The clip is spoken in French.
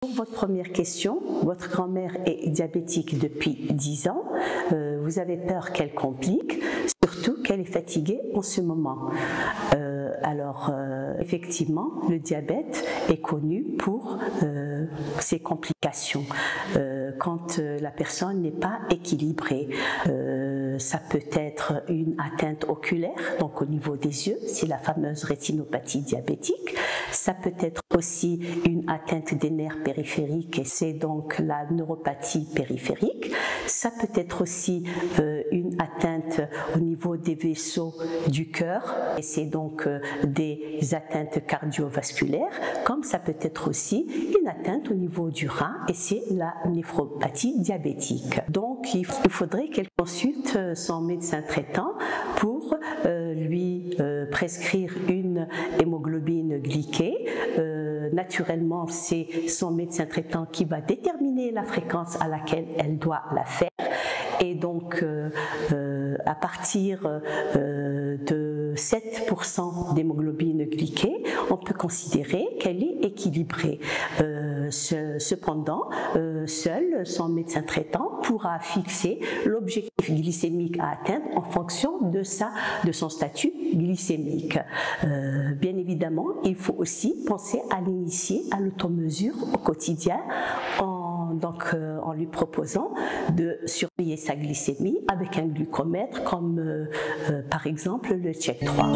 Pour votre première question, votre grand-mère est diabétique depuis 10 ans. Vous avez peur qu'elle complique, surtout qu'elle est fatiguée en ce moment. Effectivement, le diabète est connu pour ses complications. Quand la personne n'est pas équilibrée, ça peut être une atteinte oculaire, donc au niveau des yeux, c'est la fameuse rétinopathie diabétique. Ça peut être aussi une atteinte des nerfs périphériques, et c'est donc la neuropathie périphérique. Ça peut être aussi une atteinte au niveau des vaisseaux du cœur, et c'est donc des atteintes cardiovasculaires, comme ça peut être aussi une atteinte au niveau du rein, et c'est la néphropathie diabétique. Donc il faudrait qu'elle consulte son médecin traitant pour lui prescrire une hémoglobine glyquée. Naturellement, c'est son médecin traitant qui va déterminer la fréquence à laquelle elle doit la faire. Et donc, à partir de 7% d'hémoglobine glyquée, on peut considérer qu'elle est équilibrée. Cependant, seul son médecin traitant pourra fixer l'objectif glycémique à atteindre en fonction de son statut glycémique. Bien évidemment, il faut aussi penser à l'initier à l'automesure au quotidien en lui proposant de surveiller sa glycémie avec un glucomètre comme par exemple le Check 3.